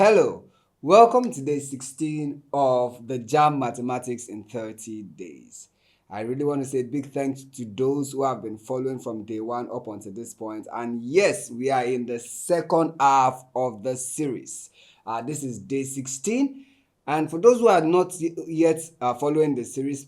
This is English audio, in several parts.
Hello, welcome to day 16 of the Jamb Mathematics in 30 days. I really want to say a big thanks to those who have been following from day 1 up until this point. And yes, we are in the second half of the series. This is day 16. And for those who are not yet following the series,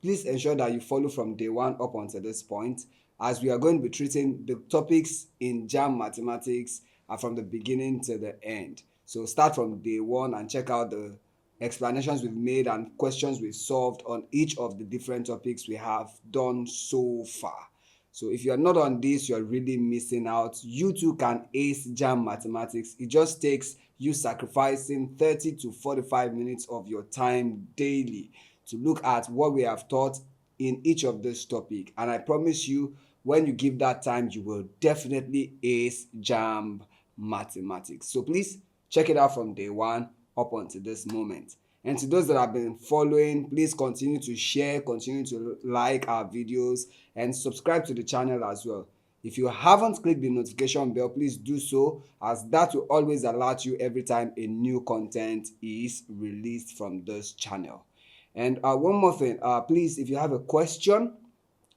please ensure that you follow from day 1 up until this point, as we are going to be treating the topics in Jamb Mathematics from the beginning to the end. So start from day 1 and check out the explanations we've made and questions we've solved on each of the different topics we have done so far. So if you're not on this, you're really missing out. You too can ace Jamb Mathematics. It just takes you sacrificing 30 to 45 minutes of your time daily to look at what we have taught in each of this topic. And I promise you, when you give that time, you will definitely ace Jamb Mathematics. So please check it out from day 1 up until this moment. And to those that have been following, please continue to share, continue to like our videos, and subscribe to the channel as well. If you haven't clicked the notification bell, please do so, as that will always alert you every time a new content is released from this channel. And one more thing, please, if you have a question,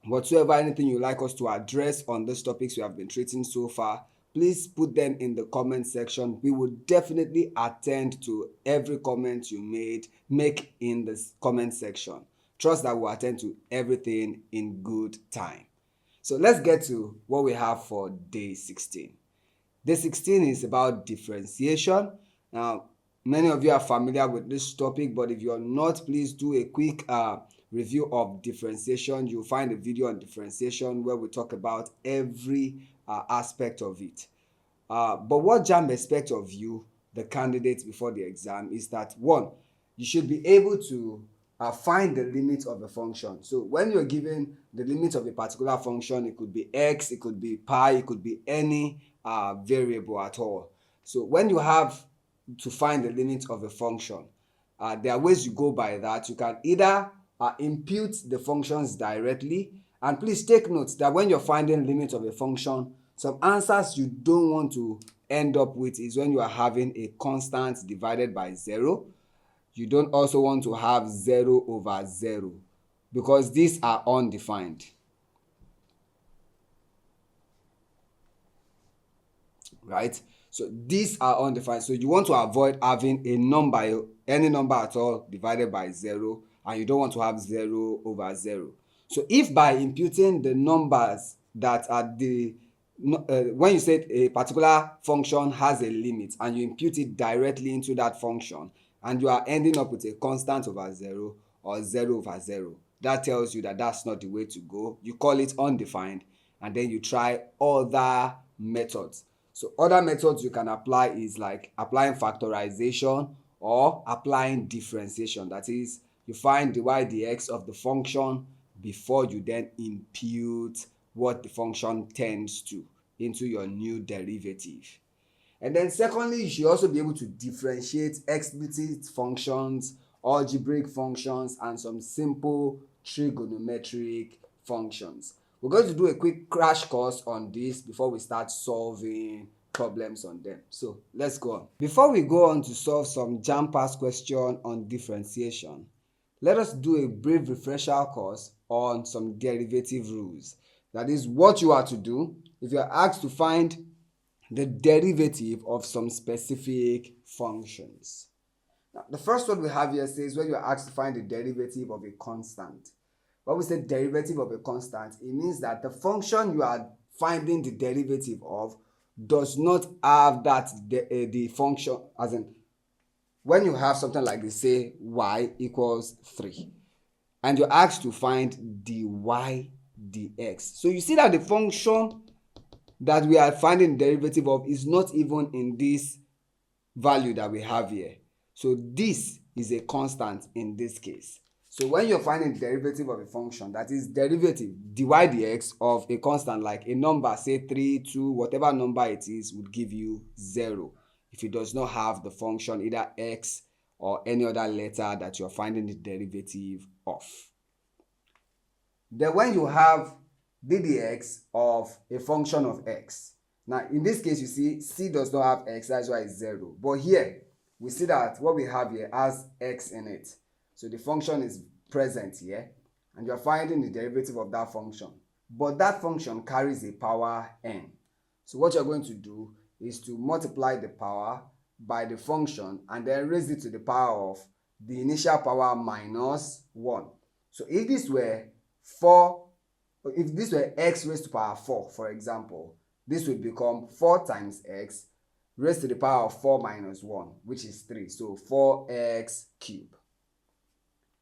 whatsoever, anything you'd like us to address on these topics we have been treating so far, please put them in the comment section. We will definitely attend to every comment you make in the comment section. Trust that we'll attend to everything in good time. So let's get to what we have for day 16. Day 16 is about differentiation. Now, many of you are familiar with this topic, but if you're not, please do a quick review of differentiation. You'll find a video on differentiation where we talk about every aspect of it. But what Jamb expects of you, the candidates before the exam, is that 1, you should be able to find the limit of a function. So when you're given the limit of a particular function, it could be x, it could be pi, it could be any variable at all. So when you have to find the limit of a function, there are ways you go by that. You can either impute the functions directly, and please take note that when you're finding limit of a function, some answers you don't want to end up with is when you are having a constant divided by 0. You don't also want to have 0 over 0 because these are undefined. Right? So these are undefined. So you want to avoid having a number, any number at all, divided by 0, and you don't want to have 0 over 0. So if by imputing the numbers that are when you said a particular function has a limit and you impute it directly into that function, and you are ending up with a constant over 0 or 0 over 0, that tells you that that's not the way to go. You call it undefined, and then you try other methods. So other methods you can apply is like applying factorization or applying differentiation. That is, you find dy dx of the function before you then impute what the function tends to into your new derivative. And then secondly, you should also be able to differentiate explicit functions, algebraic functions, and some simple trigonometric functions. We're going to do a quick crash course on this before we start solving problems on them. So let's go on. Before we go on to solve some Jamb pass question on differentiation, let us do a brief refresher course on some derivative rules. That is what you are to do if you are asked to find the derivative of some specific functions. Now, the first one we have here says when you are asked to find the derivative of a constant. When we say derivative of a constant, it means that the function you are finding the derivative of does not have that the function, as in when you have something like this, say y equals 3, and you're asked to find dy dx. So you see that the function that we are finding the derivative of is not even in this value that we have here. So this is a constant in this case. So when you're finding the derivative of a function, that is derivative dy dx of a constant like a number, say 3, 2, whatever number it is, would give you 0 if it does not have the function either x or any other letter that you're finding the derivative of. Then when you have ddx of a function of x, Now, in this case, you see, c does not have x, that's why it's 0. But here, we see that what we have here has x in it. So the function is present here, and you're finding the derivative of that function. But that function carries a power n. So what you're going to do is to multiply the power by the function and then raise it to the power of the initial power minus 1. So if this were x raised to power 4, for example, this would become 4 times x raised to the power of 4 minus 1, which is 3. So 4x cubed.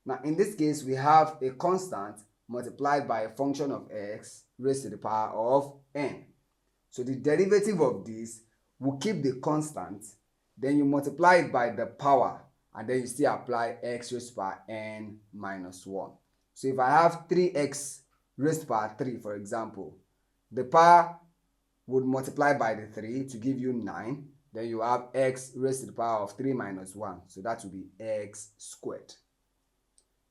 Now, in this case, we have a constant multiplied by a function of x raised to the power of n. So the derivative of this will keep the constant, then you multiply it by the power, and then you still apply x raised to power n minus 1. So if I have 3x raised to power 3, for example, the power would multiply by the 3 to give you 9. Then you have x raised to the power of 3 minus 1. So that will be x squared.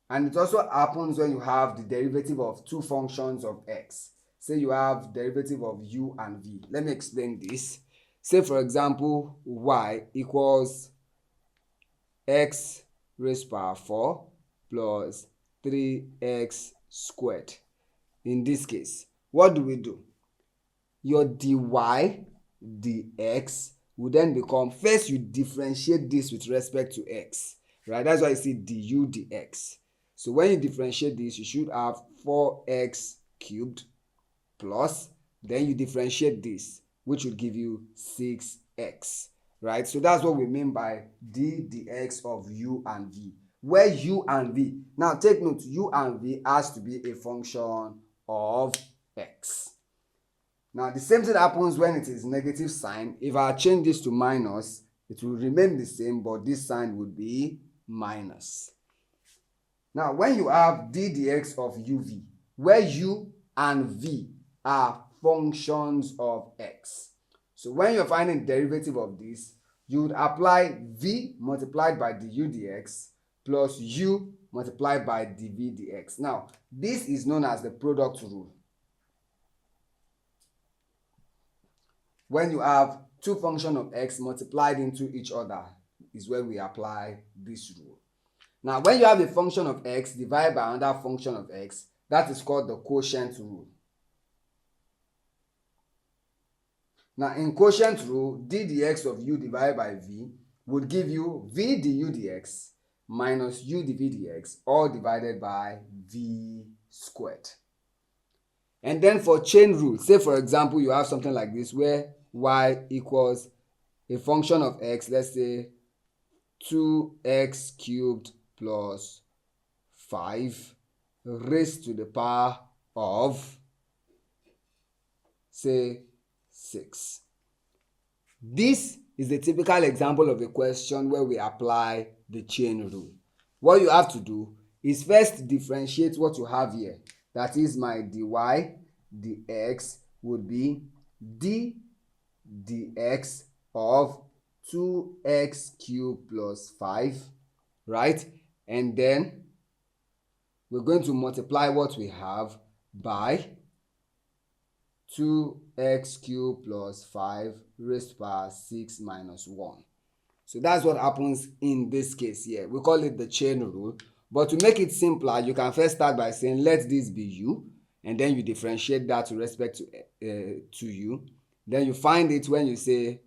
And it also happens when you have the derivative of two functions of x. Say you have derivative of u and v. Let me explain this. Say, for example, y equals x raised to power 4 plus 3x squared. In this case, what do? Your dy dx will then become, first you differentiate this with respect to x, right? That's why you see du dx. So when you differentiate this, you should have 4x cubed plus, then you differentiate this, which will give you 6x, right? So that's what we mean by d dx of u and v, where u and v, now take note, u and v has to be a function of x. Now, the same thing happens when it is negative sign. If I change this to minus, it will remain the same, but this sign would be minus. Now, when you have d dx of uv, where u and v are functions of x. So when you're finding the derivative of this, you would apply v multiplied by du dx plus u multiplied by dv dx. Now, this is known as the product rule. When you have two functions of x multiplied into each other is when we apply this rule. Now, when you have a function of x divided by another function of x, that is called the quotient rule. Now, in quotient rule, d dx of u divided by v would give you v du dx minus u dv dx, all divided by v squared. And then for chain rule, say for example you have something like this where y equals a function of x, let's say 2x cubed plus 5 raised to the power of, say, 6. This is the typical example of a question where we apply the chain rule. What you have to do is first differentiate what you have here. That is, my dy dx would be d dx of 2x cubed plus 5, right? And then we're going to multiply what we have by 2x cubed plus 5 raised to power 6 minus 1. So that's what happens in this case here. We call it the chain rule. But to make it simpler, you can first start by saying let this be u, and then you differentiate that with respect to u. Then you find it when you say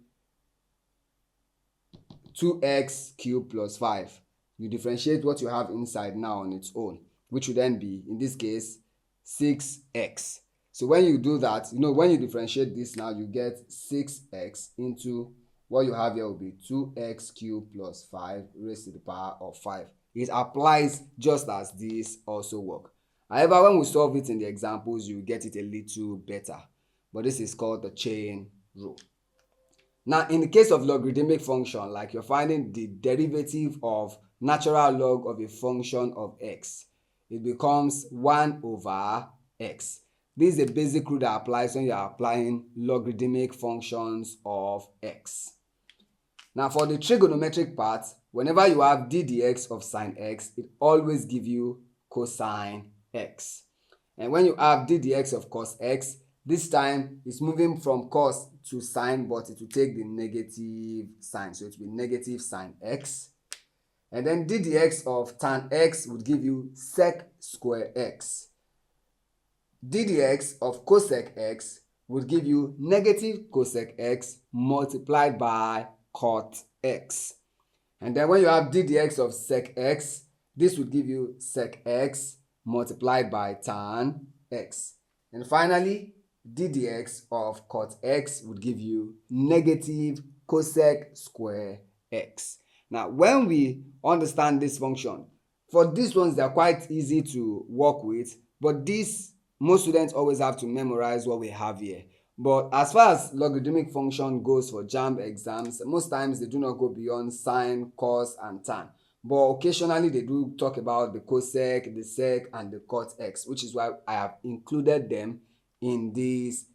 2x cubed plus 5. You differentiate what you have inside now on its own, which would then be, in this case, 6x. So when you do that, when you differentiate this now, you get 6x into what you have here will be 2x cubed plus 5 raised to the power of 5. It applies just as this also work. However, when we solve it in the examples, you get it a little better. But this is called the chain rule. Now, in the case of logarithmic function, like you're finding the derivative of natural log of a function of x, it becomes 1 over x. This is a basic rule that applies when you are applying logarithmic functions of x. Now, for the trigonometric part, whenever you have d dx of sine x, it always gives you cosine x. And when you have d dx of cos x, This time it's moving from cos to sine, but it will take the negative sign, so it will be negative sine x. And then d dx of tan x would give you sec square x. D dx of cosec x would give you negative cosec x multiplied by cot x. And then when you have d dx of sec x, this would give you sec x multiplied by tan x. And finally, d dx of cot x would give you negative cosec square x. Now, when we understand this function, for these ones, they are quite easy to work with, but most students always have to memorize what we have here. But as far as logarithmic function goes for Jamb exams, most times they do not go beyond sine, cos, and tan. But occasionally they do talk about the cosec, the sec, and the cot x, which is why I have included them in this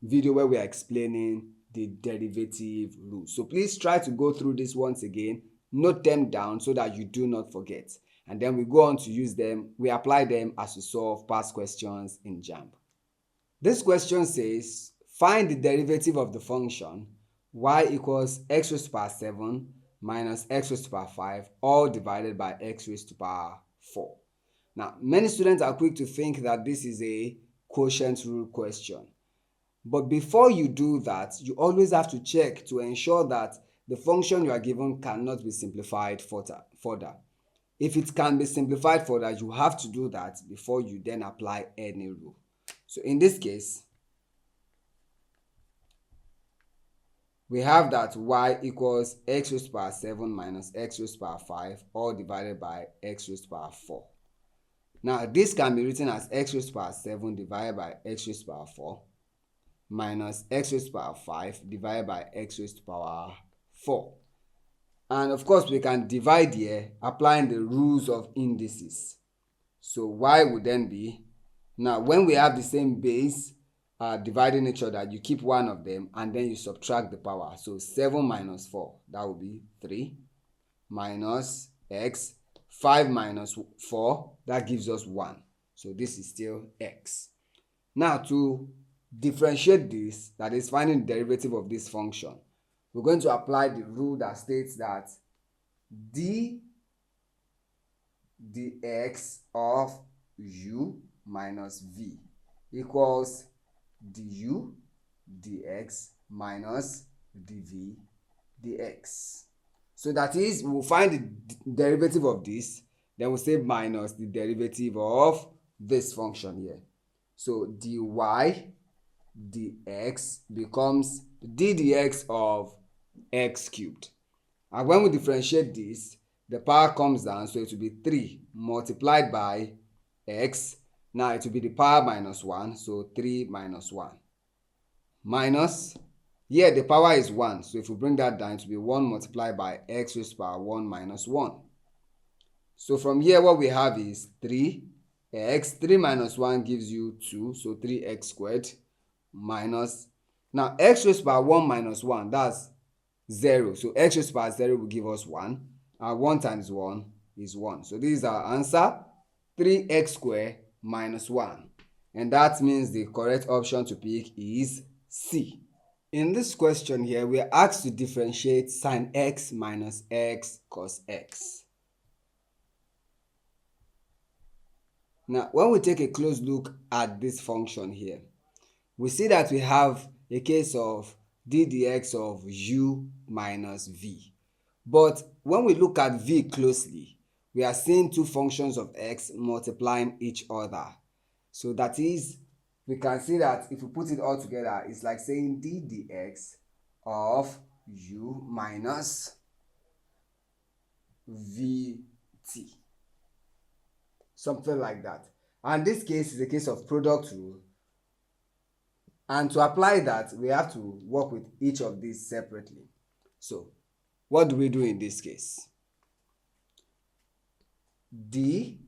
video where we are explaining the derivative rule. So please try to go through this once again, note them down so that you do not forget. And then we go on to use them, we apply them as we solve past questions in Jamb. This question says, find the derivative of the function y equals x raised to the power 7 minus x raised to the power 5, all divided by x raised to the power 4. Now, many students are quick to think that this is a quotient rule question. But before you do that, you always have to check to ensure that the function you are given cannot be simplified further. If it can be simplified further, you have to do that before you then apply any rule. So in this case, we have that y equals x raised to the power 7 minus x raised to the power 5, all divided by x raised to the power 4. Now, this can be written as x raised to the power 7 divided by x raised to the power 4 minus x raised to the power 5 divided by x raised to the power 4. And of course, we can divide here applying the rules of indices. So y would then be, now when we have the same base dividing each other, you keep one of them and then you subtract the power. So 7 minus 4, that would be 3, minus x, 5 minus 4, that gives us 1. So this is still x. Now to differentiate this, that is finding the derivative of this function, we're going to apply the rule that states that d dx of u minus v equals du dx minus dv dx. So that is, we'll find the derivative of this, then we'll say minus the derivative of this function here. So dy dx becomes d dx of x cubed. And when we differentiate this, the power comes down, so it will be 3 multiplied by x. Now it will be the power minus 1, so 3 minus 1. Minus, here the power is 1, so if we bring that down, it will be 1 multiplied by x raised to the power 1 minus 1. So from here, what we have is 3x, 3 minus 1 gives you 2, so 3x squared minus, now x raised to the power 1 minus 1, that's 0. So x raised to the power 0 will give us 1. And 1 times 1 is 1. So this is our answer, 3x squared minus 1. And that means the correct option to pick is C. In this question here, we are asked to differentiate sine x minus x cos x. Now, when we take a close look at this function here, we see that we have a case of d dx of u minus v. But when we look at v closely, we are seeing two functions of x multiplying each other. So that is, we can see that if we put it all together, it's like saying d dx of u minus vt. Something like that. And this case is a case of product rule. And to apply that, we have to work with each of these separately. So, what do we do in this case? D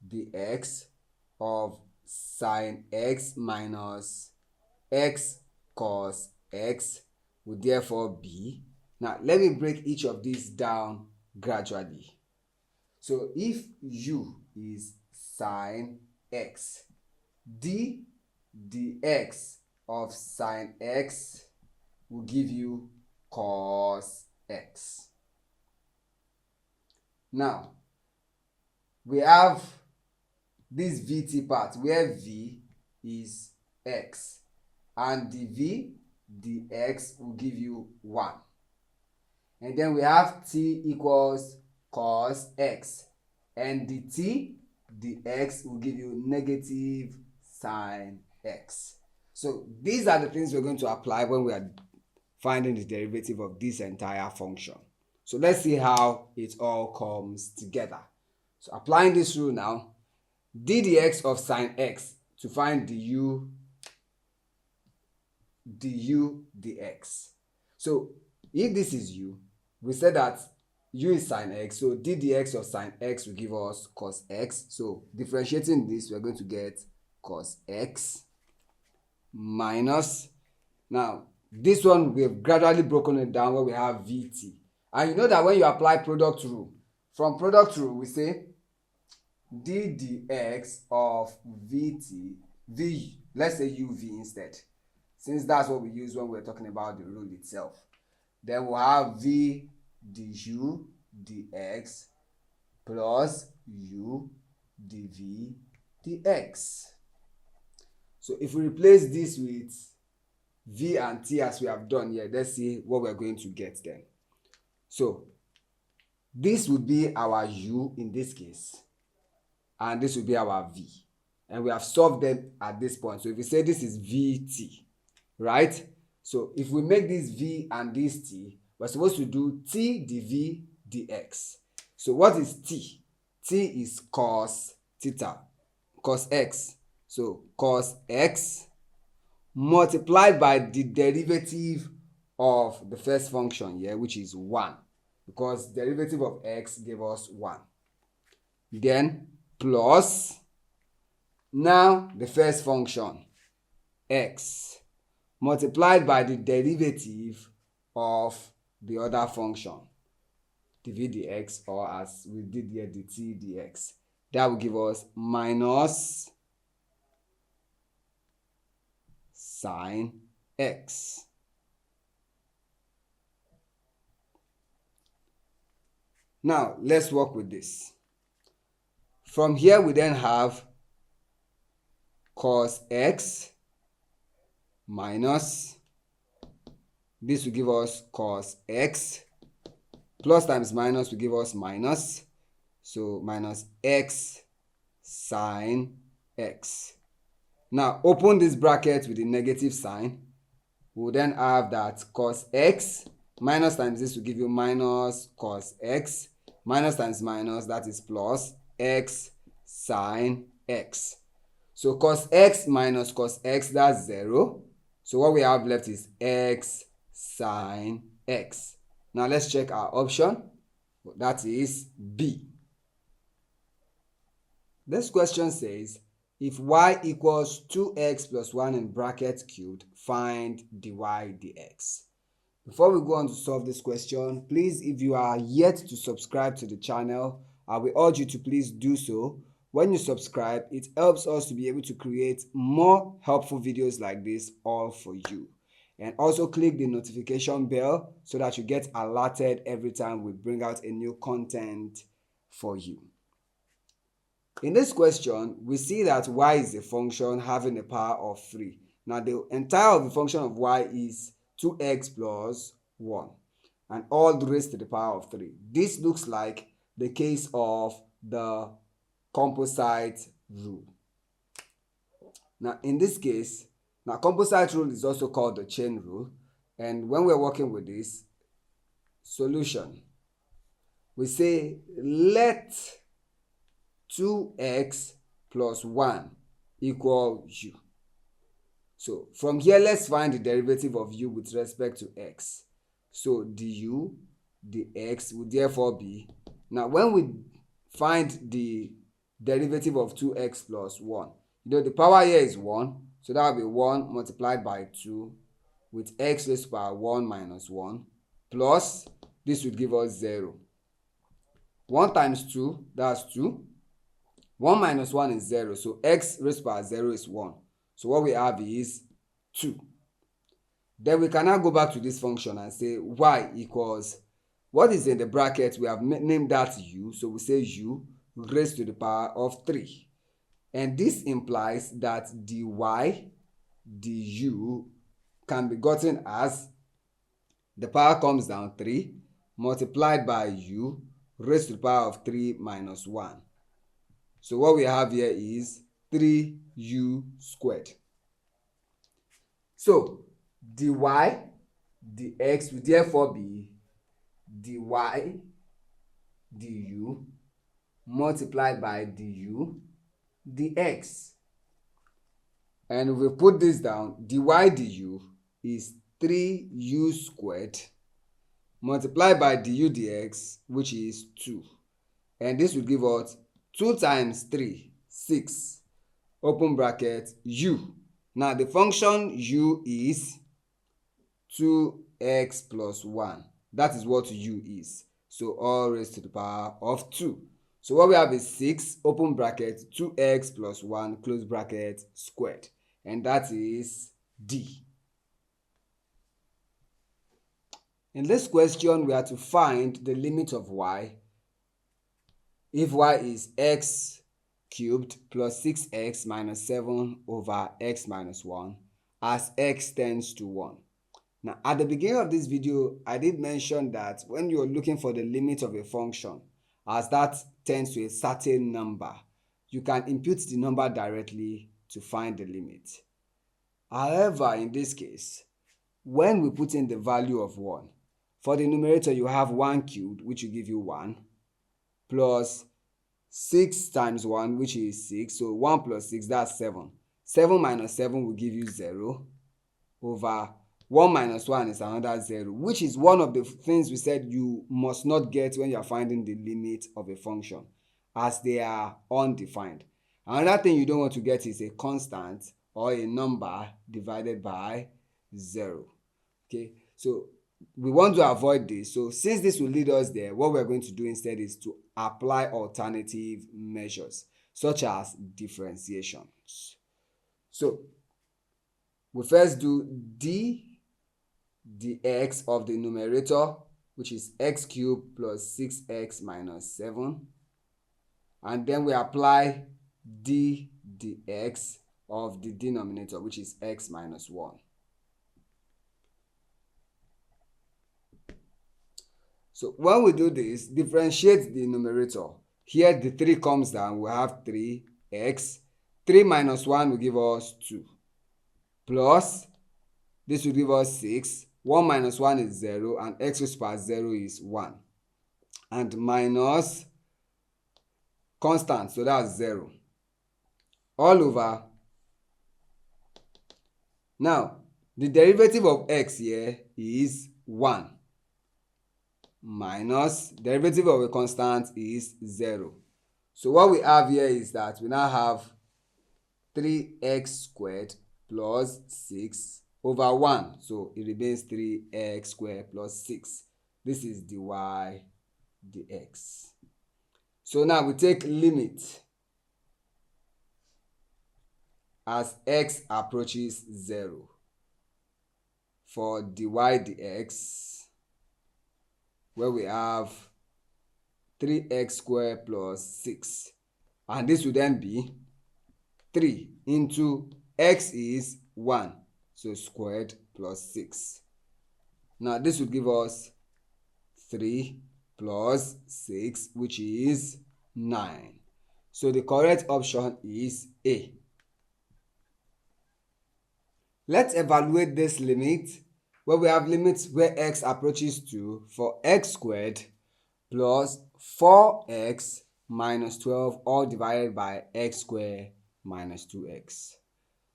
dx of sine x minus x cos x would therefore be, now let me break each of these down gradually. So if u is sine x, d dx of sine x will give you cos x. Now, we have this vt part where v is x and the v dx will give you 1. And then we have t equals cos x and the t dx will give you negative sine x. So these are the things we're going to apply when we are finding the derivative of this entire function. So let's see how it all comes together. So applying this rule now, d dx of sine x to find du dx. So if this is u, we said that u is sine x, so d dx of sine x will give us cos x. So differentiating this, we're going to get cos x minus, now this one we have gradually broken it down where we have vt. And you know that when you apply product rule, from product rule we say d dx of vt, let's say uv instead, since that's what we use when we're talking about the rule itself. Then we'll have v du dx plus u dv dx. So if we replace this with v and t as we have done here, let's see what we're going to get then. So this would be our u in this case, and this would be our v. And we have solved them at this point. So if we say this is vt, right? So if we make this v and this t, we're supposed to do t dv dx. So what is t? T is cos theta, cos x. So cos x multiplied by the derivative of the first function here, which is 1, because derivative of x gave us 1. Then plus, now the first function, x, multiplied by the derivative of the other function, dv dx, or as we did here, dt dx. That will give us minus sine x. Now let's work with this. From here we then have cos x minus, this will give us cos x, plus times minus will give us minus, so minus x sine x. Now open this bracket with the negative sign. We'll then have that cos x minus times this will give you minus cos x, minus times minus, that is plus x sine x. So cos x minus cos x, that's 0. So what we have left is x sine x. Now let's check our option. That is B. This question says, if y equals 2x plus 1 in bracket cubed, find dy dx. Before we go on to solve this question, please, if you are yet to subscribe to the channel, I will urge you to please do so. When you subscribe, it helps us to be able to create more helpful videos like this all for you. And also click the notification bell so that you get alerted every time we bring out a new content for you. In this question, we see that y is a function having a power of 3. Now, the entire of the function of y is 2x plus 1, and all raised to the power of 3. This looks like the case of the composite rule. Now, in this case, now composite rule is also called the chain rule, and when we're working with this solution, we say let 2x plus 1 equal u. So from here, let's find the derivative of u with respect to x. So du dx would therefore be, now when we find the derivative of 2x plus 1, you know the power here is 1, so that will be 1 multiplied by 2 with x raised to the power 1 minus 1, plus this would give us 0. 1 times 2, that's 2. 1 minus 1 is 0, so x raised to the power 0 is 1. So what we have is 2. Then we can now go back to this function and say y equals what is in the bracket. We have named that u, so we say u raised to the power of 3. And this implies that dy du can be gotten as the power comes down 3 multiplied by u raised to the power of 3 minus 1. So what we have here is 3u squared. So dy dx will therefore be dy du multiplied by du dx. And if we put this down, dy du is 3u squared multiplied by du dx, which is 2. And this will give us 2 times 3, 6, open bracket, u. Now the function u is 2x plus 1. That is what u is. So all raised to the power of 2. So what we have is 6, open bracket, 2x plus 1, close bracket, squared. And that is D. In this question, we are to find the limit of y if y is x cubed plus 6x minus 7 over x minus 1 as x tends to 1. Now, at the beginning of this video, I did mention that when you're looking for the limit of a function, as that tends to a certain number, you can impute the number directly to find the limit. However, in this case, when we put in the value of 1, for the numerator you have 1 cubed, which will give you 1, plus 6 times 1, which is 6, so 1 plus 6, that's 7. 7 minus 7 will give you 0, over 1 minus 1 is another 0, which is one of the things we said you must not get when you are finding the limit of a function, as they are undefined. Another thing you don't want to get is a constant or a number divided by 0. Okay, so we want to avoid this. So since this will lead us there, what we're going to do instead is to apply alternative measures, such as differentiations. So we first do dx of the numerator, which is x cubed plus 6x minus 7. And then we apply dx of the denominator, which is x minus 1. So when we do this, differentiate the numerator. Here the 3 comes down, we have 3x. 3 minus 1 will give us 2. Plus, this will give us 6. 1 minus 1 is 0, and x raised to power 0 is 1. And minus constant, so that's 0. All over. Now, the derivative of x here is 1. Minus derivative of a constant is 0. So what we have here is that we now have 3x squared plus 6 over 1. So it remains 3x squared plus 6. This is dy dx. So now we take limit as x approaches 0 for dy dx, where we have 3x squared plus 6. And this will then be 3 into x is 1. So squared plus 6. Now this will give us 3 plus 6, which is 9. So the correct option is A. Let's evaluate this limit, where we have limits where x approaches 2 for x squared plus 4x minus 12, all divided by x squared minus 2x.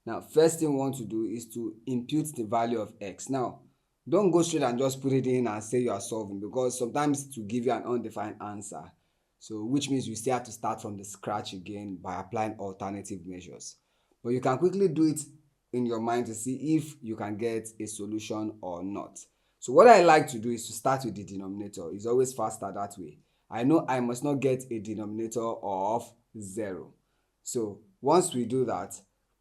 Now, first thing we want to do is to impute the value of x. Now, don't go straight and just put it in and say you are solving, because sometimes it will give you an undefined answer. So, which means you still have to start from the scratch again by applying alternative measures. But you can quickly do it in your mind to see if you can get a solution or not. So what I like to do is to start with the denominator. It's always faster that way. I know I must not get a denominator of 0. So once we do that,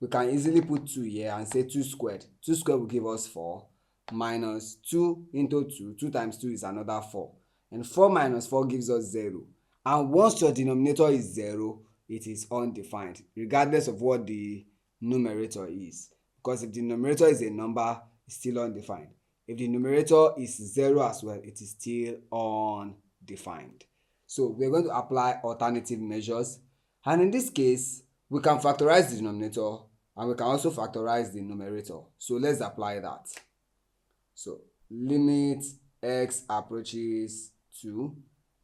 we can easily put 2 here and say 2 squared. 2 squared will give us 4 minus 2 into 2. 2 times 2 is another 4. And 4 minus 4 gives us 0. And once your denominator is 0, it is undefined, regardless of what the numerator is. Because if the numerator is a number, it's still undefined. If the numerator is 0 as well, it is still undefined. So we're going to apply alternative measures. And in this case, we can factorize the denominator and we can also factorize the numerator. So let's apply that. So limit x approaches 2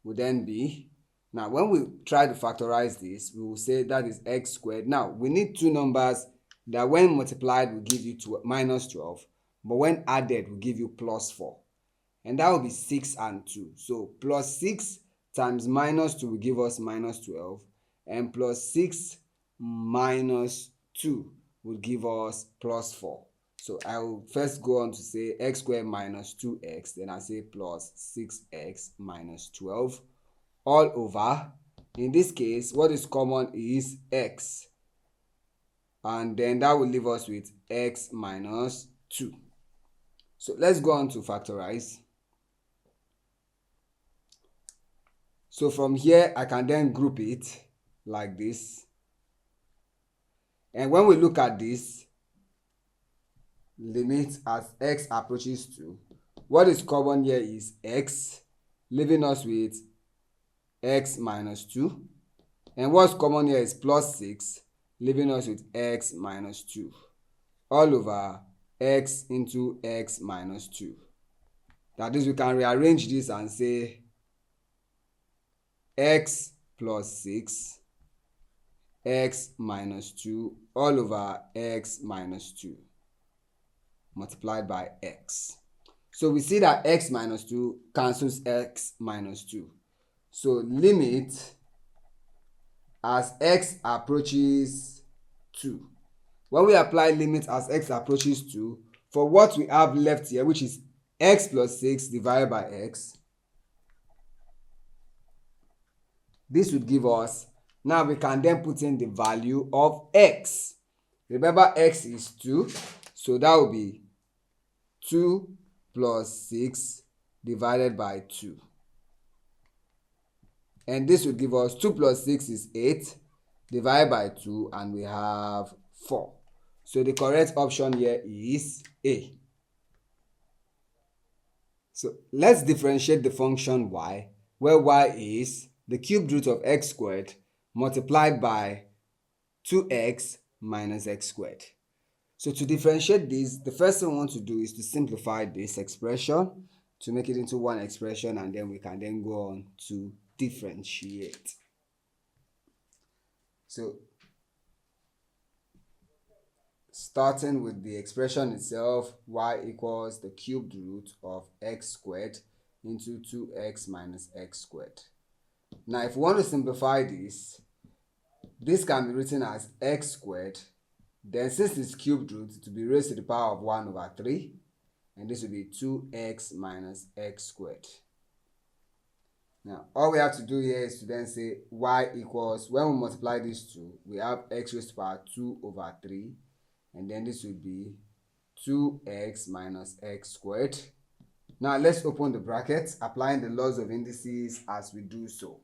will then be, now when we try to factorize this, we will say that is x squared. Now we need two numbers that when multiplied will give you minus 12, but when added will give you plus 4. And that will be 6 and 2. So plus 6 times minus 2 will give us minus 12, and plus 6 minus 2 will give us plus 4. So I will first go on to say x squared minus 2x, then I say plus 6x minus 12 all over, in this case what is common is x, and then that will leave us with x minus 2. So let's go on to factorize. So from here I can then group it like this, and when we look at this limit as x approaches 2, what is common here is x, leaving us with x minus 2, and what's common here is plus 6, leaving us with x minus 2 all over x into x minus 2. That is, we can rearrange this and say x plus 6 x minus 2 all over x minus 2 multiplied by x. So we see that x minus 2 cancels x minus 2. So limit as x approaches 2. When we apply limit as x approaches 2, for what we have left here, which is x plus 6 divided by x, this would give us, now we can then put in the value of x. Remember x is 2, so that will be 2 plus 6 divided by 2. And this would give us 2 plus 6 is 8 divided by 2, and we have 4. So the correct option here is A. So let's differentiate the function y, where y is the cubed root of x squared multiplied by 2x minus x squared. So to differentiate this, the first thing we want to do is to simplify this expression to make it into one expression, and then we can then go on to differentiate. So starting with the expression itself, y equals the cubed root of x squared into 2x minus x squared. Now if we want to simplify this, this can be written as x squared, then since it's cubed root, to be raised to the power of 1 over 3, and this will be 2x minus x squared. Now all we have to do here is to then say y equals, when we multiply these two, we have x raised to the power 2 over 3, and then this will be 2x minus x squared. Now let's open the brackets, applying the laws of indices as we do so.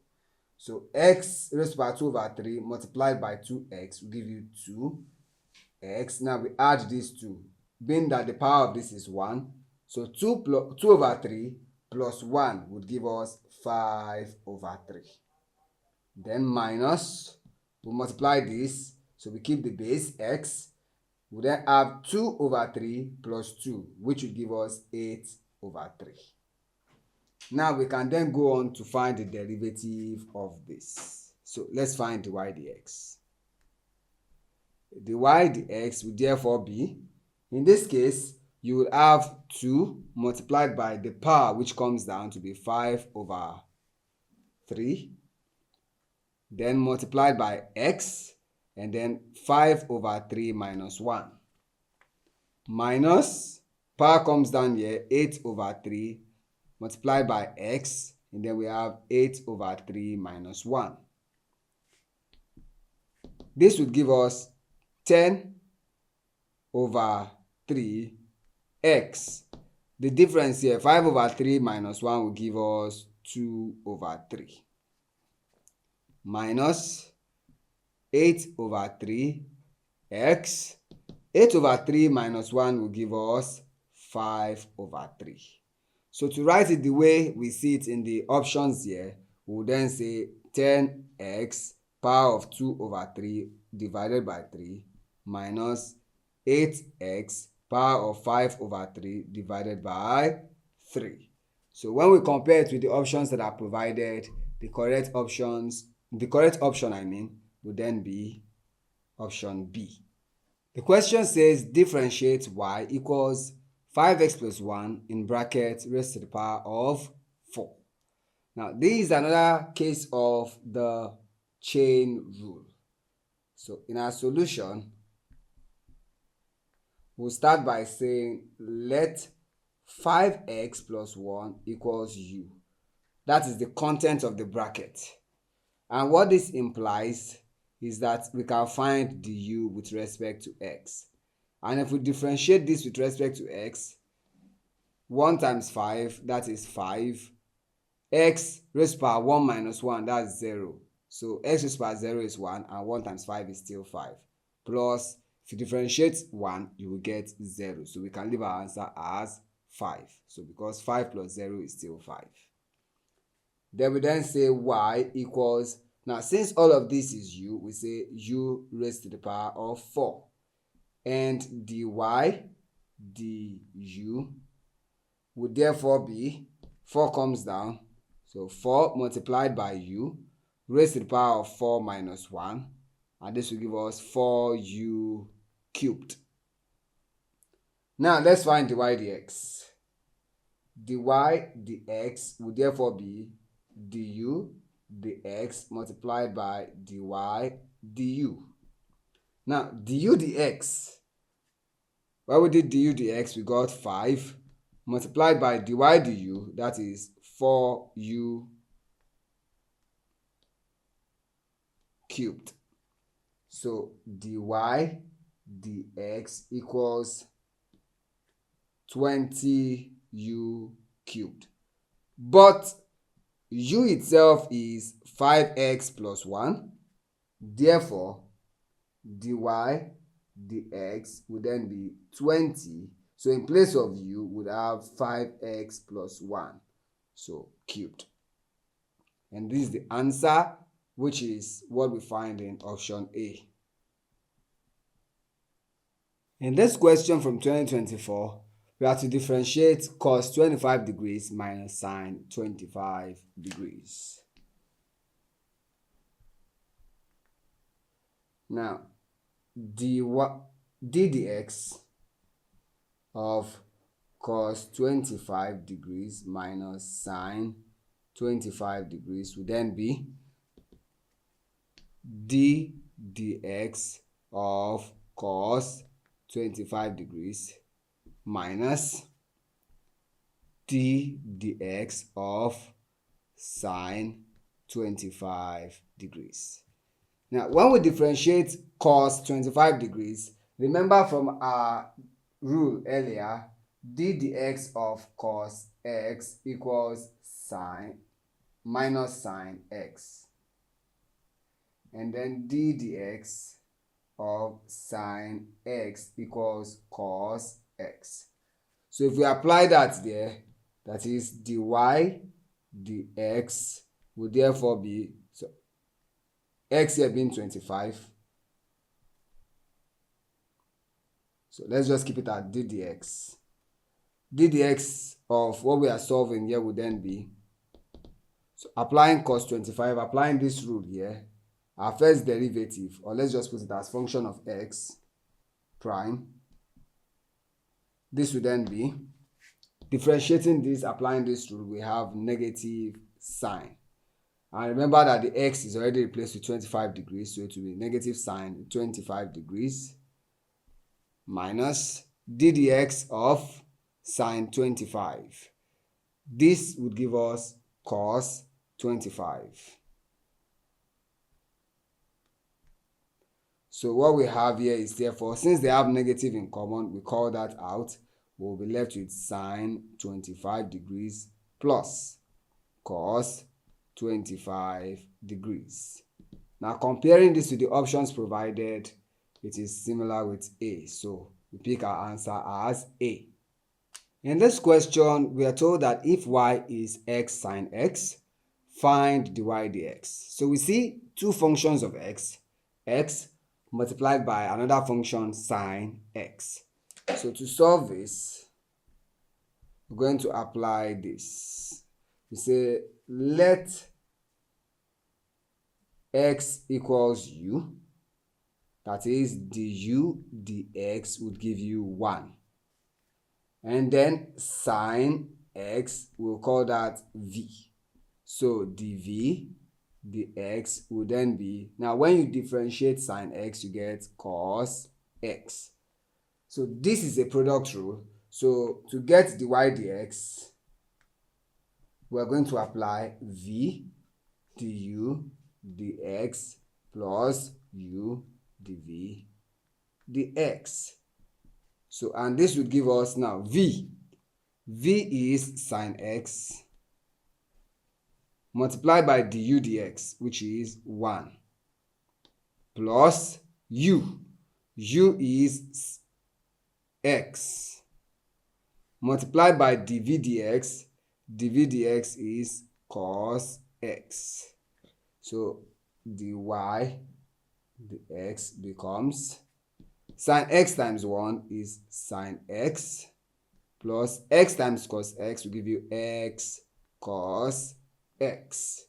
So x raised to the power 2 over 3 multiplied by 2x will give you 2x. Now we add these two, being that the power of this is 1. So 2 over 3 plus 1 would give us 5 over 3. Then minus, we multiply this, so we keep the base x. We then have 2 over 3 plus 2, which will give us 8 over 3. Now we can then go on to find the derivative of this. So let's find the y dx. The y dx will therefore be, in this case, you will have 2 multiplied by the power, which comes down to be 5 over 3, then multiplied by x, and then 5 over 3 minus 1. Minus, power comes down here, 8 over 3 multiplied by x, and then we have 8 over 3 minus 1. This would give us 10 over 3x. The difference here, 5 over 3 minus 1 will give us 2 over 3. Minus 8 over 3x. 8 over 3 minus 1 will give us 5 over 3. So to write it the way we see it in the options here, we will then say 10x power of 2 over 3 divided by 3 minus 8x power of 5 over 3 divided by 3. So when we compare it with the options that are provided, the correct option would then be option B. The question says differentiate y equals 5x plus 1 in brackets raised to the power of 4. Now, this is another case of the chain rule. So, in our solution, we'll start by saying let 5x plus 1 equals u. That is the content of the bracket. And what this implies is that we can find the u with respect to x. And if we differentiate this with respect to x, 1 times 5, that is 5. X raised to power 1 minus 1, that's 0. So x raised to power 0 is 1, and 1 times 5 is still 5. Plus, if you differentiate 1, you will get 0. So we can leave our answer as 5. So because 5 plus 0 is still 5. Then we then say y equals, now since all of this is u, we say u raised to the power of 4. And dy du would therefore be, 4 comes down, so 4 multiplied by u raised to the power of 4 minus 1, and this will give us 4u cubed. Now let's find dy dx. Dy dx would therefore be du dx multiplied by dy du. Now du dx, why we did du dx, we got 5 multiplied by dy du, that is 4u cubed. So dy dx equals 20u cubed. But u itself is 5x plus 1. Therefore, dy dx would then be 20. So in place of u, would have 5x plus 1. So cubed. And this is the answer, which is what we find in option A. In this question from 2024, we have to differentiate cos 25 degrees minus sine 25 degrees. Now, d dx of cos 25 degrees minus sine 25 degrees would then be d dx of cos 25 degrees minus d dx of sine 25 degrees. Now, when we differentiate cos 25 degrees, remember from our rule earlier, d dx of cos x equals sine minus sine x. And then d dx of sine x equals cos x. So if we apply that there, that is dy dx would therefore be, so x here being 25. So let's just keep it at d dx. d dx of what we are solving here would then be, so applying cos 25, applying this rule here, our first derivative, or let's just put it as function of x prime. This would then be, differentiating this, applying this rule, we have negative sine. And remember that the x is already replaced with 25 degrees, so it will be negative sine 25 degrees minus d dx of sine 25. This would give us cos 25. So what we have here is, therefore, since they have negative in common, we call that out. We'll be left with sine 25 degrees plus cos 25 degrees. Now comparing this to the options provided, it is similar with A. So we pick our answer as A. In this question, we are told that if y is x sine x, find dy dx. So we see two functions of x multiplied by another function sine x. So to solve this, we're going to apply this. We say let x equals u, that is du dx would give you 1. And then sine x, we'll call that v. So dv dx will then be, now when you differentiate sine x, you get cos x. So this is a product rule. So to get dy dx, we're going to apply v du dx plus u dv dx. So, and this would give us now v. V is sine x multiplied by du dx, which is 1, plus u. U is x multiplied by dv dx. Dv dx is cos x. So dy dx becomes sine x times 1 is sine x plus x times cos x will give you x cos x.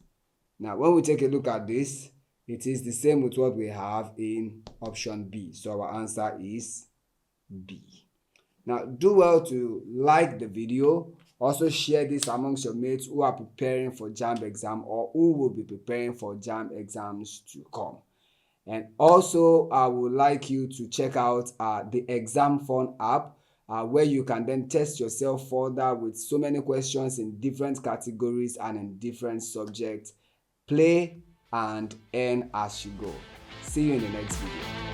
Now when we take a look at this, it is the same with what we have in option B. So our answer is B. Now do well to like the video. Also share this amongst your mates who are preparing for Jamb exam or who will be preparing for Jamb exams to come. And also, I would like you to check out the Exam Fun app, where you can then test yourself further with so many questions in different categories and in different subjects. Play and earn as you go. See you in the next video.